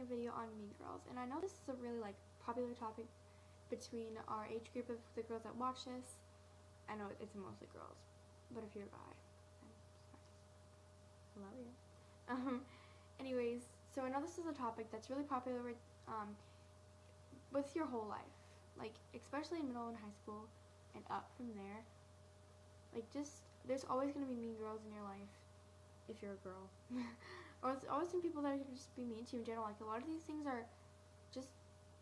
a video on Mean Girls, and I know this is a really like popular topic between our age group of the girls that watch this. I know it's mostly girls, but if you're a guy, I love you. Anyways, so I know this is a topic that's really popular with your whole life, like especially in middle and high school and up from there. Like just there's always gonna be mean girls in your life if you're a girl. Or there's always some people that are gonna just be mean to you in general. Like a lot of these things are just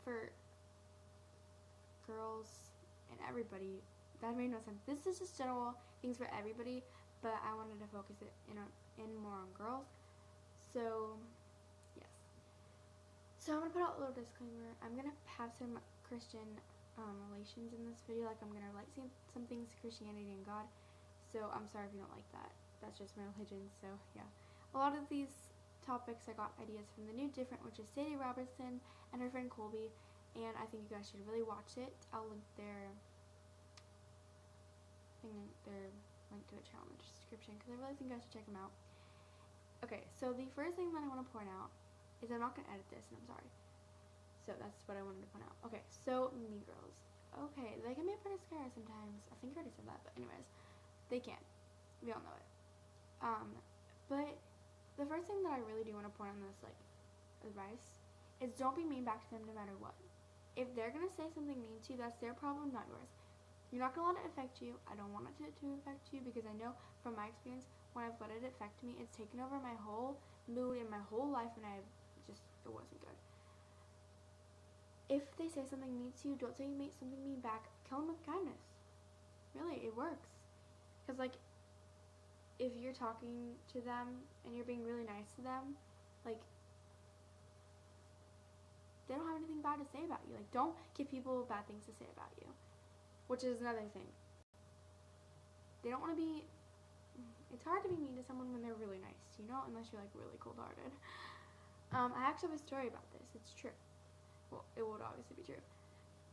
for girls and everybody. That made no sense. This is just general things for everybody, but I wanted to focus it in more on girls. So yes. So I'm gonna put out a little disclaimer. I'm gonna have some Christian relations in this video. Like I'm gonna relate some things to Christianity and God. So I'm sorry if you don't like that. That's just my religion. So yeah. A lot of these topics I got ideas from The New Different, which is Sadie Robertson and her friend Colby, and I think you guys should really watch it. I'll link their link to the channel in the description because I really think you guys should check them out. Okay, so the first thing that I want to point out is I'm not going to edit this, and I'm sorry. So that's what I wanted to point out. Okay, so Mean Girls. Okay, they can be pretty scary sometimes. I think I already said that, but anyways, they can. We all know it. But the first thing that I really do want to point on this, like, advice is don't be mean back to them no matter what. If they're going to say something mean to you, that's their problem, not yours. You're not going to let it affect you. I don't want it to affect you because I know from my experience, when I've let it affect me, it's taken over my whole mood and my whole life, and it wasn't good. If they say something mean to you, don't say you made something mean back. Kill them with kindness. Really, it works. Because, like, if you're talking to them and you're being really nice to them, like, they don't have anything bad to say about you. Like, don't give people bad things to say about you, which is another thing. They don't want to be, it's hard to be mean to someone when they're really nice, you know, unless you're, like, really cold-hearted. I actually have a story about this. It's true. Well, it would obviously be true.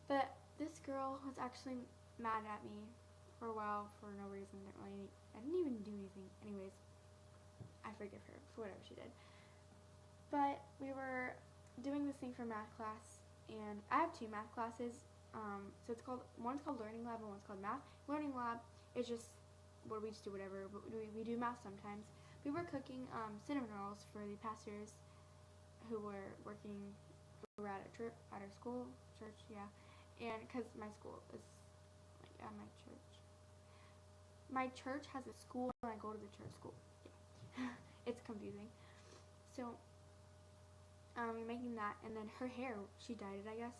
But this girl was actually mad at me for a while for no reason. I didn't even do anything. Anyways, I forgive her for whatever she did. But we were doing this thing for math class, and I have two math classes. So one's called Learning Lab and one's called Math. Learning Lab is just where we just do whatever, but we do math sometimes. We were cooking cinnamon rolls for the pastors who were working. We were at our school, church, yeah. And because my school is like at my church. My church has a school and I go to the church school. Yeah. It's confusing. So, we're making that, and then her hair, she dyed it, I guess.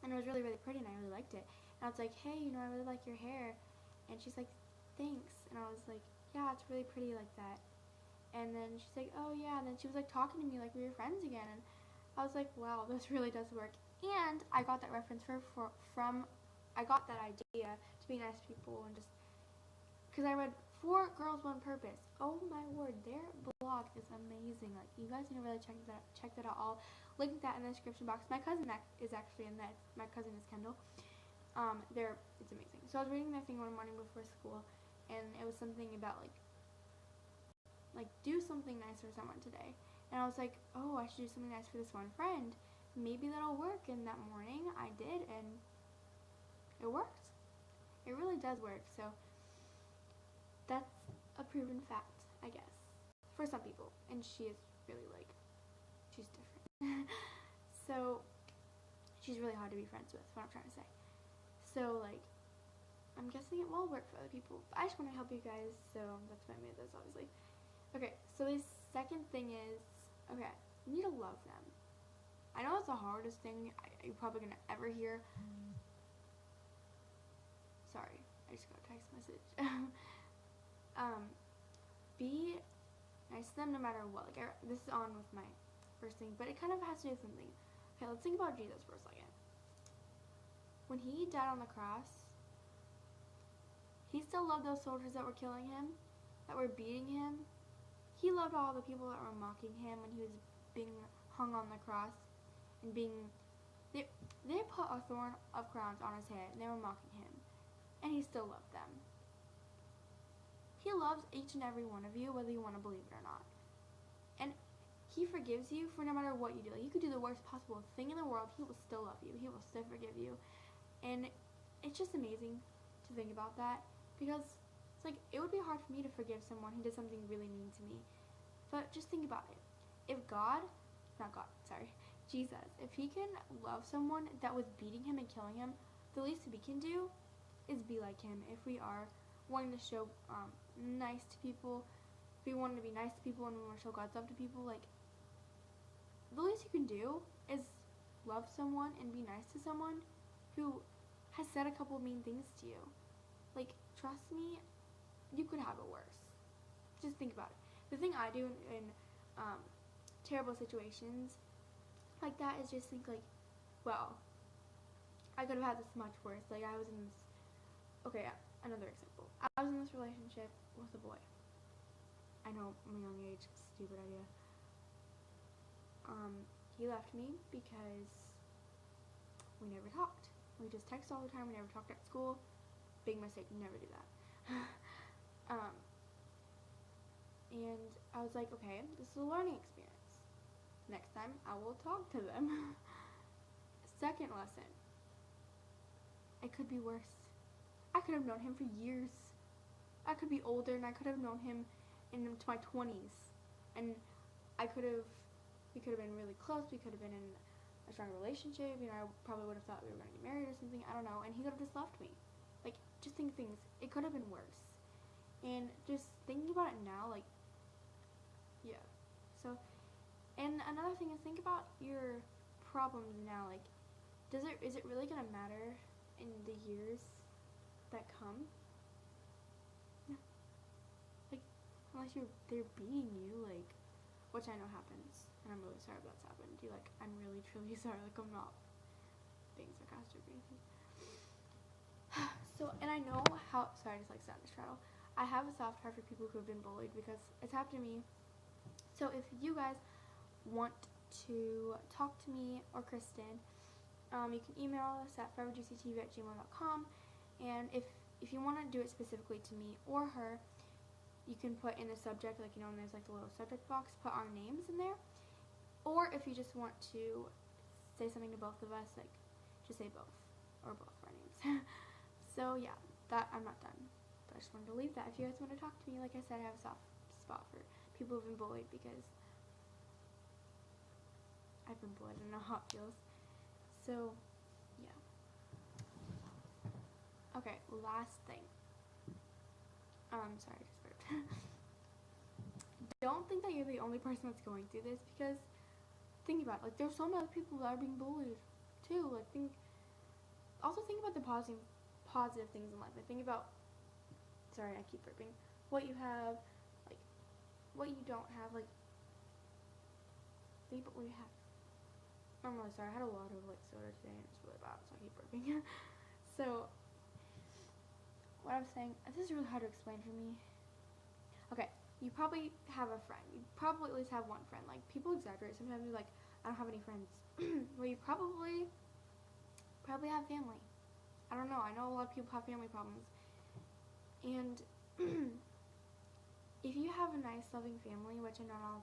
And it was really, really pretty, and I really liked it. And I was like, hey, I really like your hair. And she's like, thanks. And I was like, yeah, it's really pretty like that. And then she's like, oh, yeah. And then she was like talking to me like we were friends again. And I was like, wow, this really does work. And I got that reference I got that idea to be nice to people, and just because I read For Girls One Purpose. Oh my word, their blog is amazing. Like, you guys need to really check that out. I'll link that in the description box. My cousin is actually in that. My cousin is Kendall. It's amazing. So I was reading their thing one morning before school, and it was something about like do something nice for someone today. And I was like, oh, I should do something nice for this one friend. Maybe that'll work. And that morning I did, and it worked. It really does work. So that's a proven fact, I guess, for some people. And she is really she's different. So she's really hard to be friends with, is what I'm trying to say. So I'm guessing it will work for other people. But I just want to help you guys, so that's why I made this, obviously. Okay, so the second thing is, okay, you need to love them. I know it's the hardest thing you're probably going to ever hear. Sorry, I just got a text message. Be nice to them no matter what. This is on with my first thing, but it kind of has to do with something. Okay, let's think about Jesus for a second. When he died on the cross, he still loved those soldiers that were killing him, that were beating him. He loved all the people that were mocking him when he was being hung on the cross and they put a thorn of crowns on his head and they were mocking him, and he still loved them. He loves each and every one of you, whether you want to believe it or not. And he forgives you for no matter what you do. Like, you could do the worst possible thing in the world, he will still love you. He will still forgive you. And it's just amazing to think about that, because it's like, it would be hard for me to forgive someone who did something really mean to me. But just think about it. If Jesus, if he can love someone that was beating him and killing him, the least we can do is be like him. If we are wanting to show nice to people, if we want to be nice to people and we want to show God's love to people, like, the least you can do is love someone and be nice to someone who has said a couple mean things to you. Like, trust me, you could have it worse. Just think about it. The thing I do in terrible situations like that is just think, like, well, I could have had this much worse. Like, I was in this, another example. I was in this relationship with a boy. I know, I'm a young age, stupid idea. He left me because we never talked. We just text all the time. We never talked at school. Big mistake, never do that. And I was like, okay, this is a learning experience. Next time, I will talk to them. Second lesson, it could be worse. I could have known him for years. I could be older, and I could have known him into my 20s. And we could have been really close. We could have been in a strong relationship. You know, I probably would have thought we were going to get married or something. I don't know. And he could have just left me. Like, just think things. It could have been worse. And just thinking about it now, like, yeah. So, and another thing is, think about your problems now. Like, is it really going to matter in the years that come? No. Like, unless they're beating you, like, which I know happens, and I'm really sorry if that's happened. I'm really, truly sorry. Like, I'm not being sarcastic or anything. So, and I know sorry, I just like sat in this straddle. I have a soft heart for people who have been bullied because it's happened to me. So if you guys want to talk to me or Kristen, you can email us at foreverjuicytv@gmail.com, and if you want to do it specifically to me or her, you can put in the subject, like, and there's like the little subject box, put our names in there. Or if you just want to say something to both of us, like, just say both, or both of our names. So yeah, that, I'm not done. But I just wanted to leave that. If you guys want to talk to me, like I said, I have a soft spot for people who've been bullied, because I've been bullied and I know how it feels. So, yeah. Okay, last thing. Sorry, I just burped. Don't think that you're the only person that's going through this, because think about it. Like, there's so many other people that are being bullied too. Like, also think about the positive things in life. Like, think about, sorry, I keep burping, what you have, like, what you don't have. Like, think about what you have. I'm really sorry. I had a lot of, like, soda today, and it's really bad, so I keep burping. So, what I'm saying, this is really hard to explain for me. Okay, you probably have a friend. You probably at least have one friend. Like, people exaggerate. Sometimes you're like, I don't have any friends. Well, you probably have family. I don't know. I know a lot of people have family problems. And if you have a nice, loving family, which I know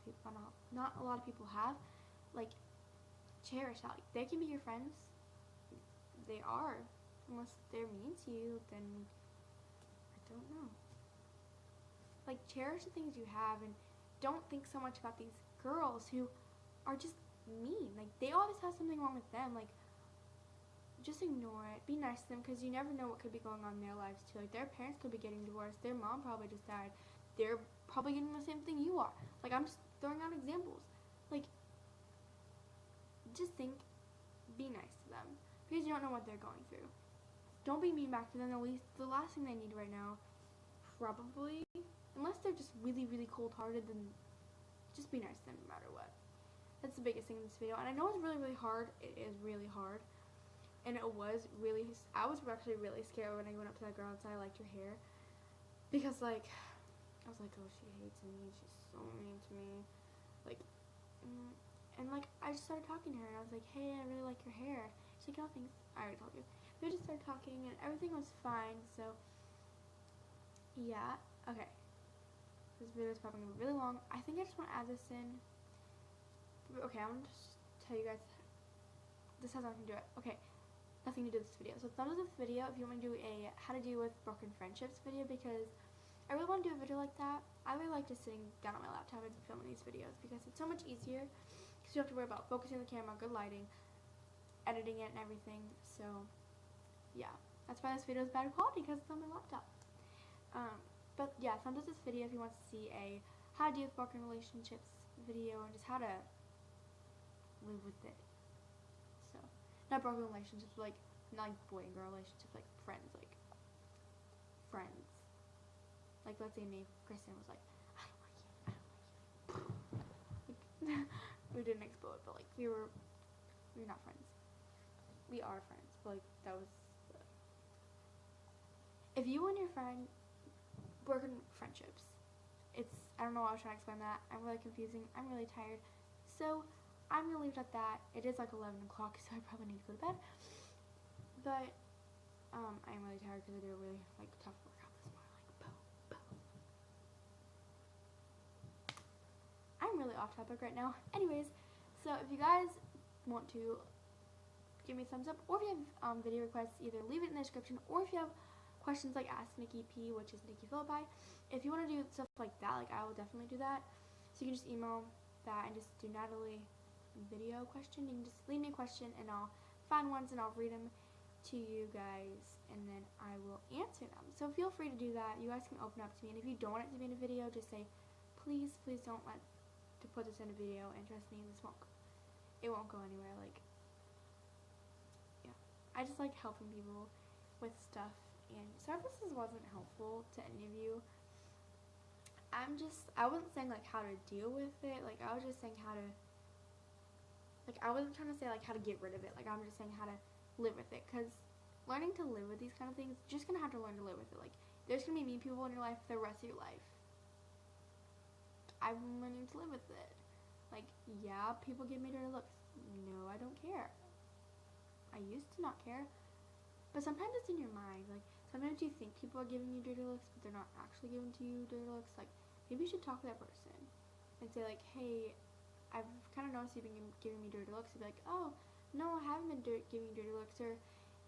not a lot of people have, like, cherish that. Like, they can be your friends. They are. Unless they're mean to you, then I don't know. Like, cherish the things you have, and don't think so much about these girls who are just mean. Like, they always have something wrong with them. Like, just ignore it. Be nice to them, because you never know what could be going on in their lives too. Like, their parents could be getting divorced. Their mom probably just died. They're probably getting the same thing you are. Like, I'm just throwing out examples. Like, just think, be nice to them, because you don't know what they're going through. Don't be mean back to them. The last thing they need right now, probably, unless they're just really, really cold-hearted, then just be nice to them no matter what. That's the biggest thing in this video. And I know it's really, really hard. It is really hard. And I was actually really scared when I went up to that girl and said I liked her hair. Because, like, I was like, oh, she hates me. She's so mean to me. Like, and, like, I just started talking to her, and I was like, hey, I really like your hair. She's like, oh, thanks. I already told you. We just started talking, and everything was fine. So, yeah. Okay. This video is probably going to be really long. I think I just want to add this in. Okay, I'm gonna just tell you guys. This has nothing to do with it. Okay, nothing to do with this video. So thumbs up this video if you want to do a how to deal with broken friendships video, because I really want to do a video like that. I really like just sitting down on my laptop and filming these videos because it's so much easier because you don't have to worry about focusing the camera, good lighting, editing it and everything. So yeah, that's why this video is bad quality, because it's on my laptop. But yeah, thumbs up this video if you want to see a how to deal with broken relationships video and just how to live with it. So not broken relationships, like not like boy and girl relationships, like friends, like friends. Like let's say me, Kristen was like, I don't like you, I don't like you. Like, we didn't explode, but like we're not friends. We are friends, but like that was. If you and your friend broken friendships, I don't know why I was trying to explain that. I'm really confusing. I'm really tired. So I'm gonna leave it at that. It is like 11 o'clock, so I probably need to go to bed. But I'm really tired because I did a really like tough workout this morning. Like boom, boom. I'm really off topic right now. Anyways, so if you guys want to give me a thumbs up, or if you have video requests, either leave it in the description, or if you have questions like Ask Nikki P, which is Nikki Philippi. If you want to do stuff like that, like I will definitely do that. So you can just email that and just do Natalie video question. You can just leave me a question and I'll find ones and I'll read them to you guys and then I will answer them. So feel free to do that. You guys can open up to me, and if you don't want it to be in a video, just say please don't want to put this in a video, and trust me, it won't go anywhere. Like, yeah, I just like helping people with stuff. And sorry if this wasn't helpful to any of you. I wasn't saying like how to deal with it. Like I was just saying how to, like I wasn't trying to say like how to get rid of it. Like I'm just saying how to live with it. Because learning to live with these kind of things, you're just going to have to learn to live with it. Like there's going to be mean people in your life the rest of your life. I'm learning to live with it. Like, yeah, people give me dirty looks. No, I don't care. I used to not care. But sometimes it's in your mind. Like, sometimes you think people are giving you dirty looks, but they're not actually giving to you dirty looks. Like, maybe you should talk to that person and say, like, hey, I've kind of noticed you've been giving me dirty looks. And be like, oh, no, I haven't been giving you dirty looks. Or,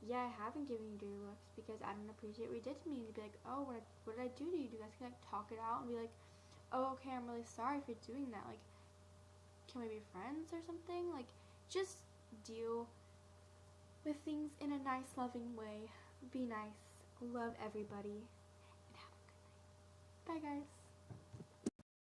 yeah, I haven't given you dirty looks because I didn't appreciate what you did to me. And you'd be like, oh, what did I do to you? You guys can, like, talk it out and be like, oh, okay, I'm really sorry for doing that. Like, can we be friends or something? Like, just deal with things in a nice, loving way. Be nice. Love everybody. And have a good night. Bye, guys.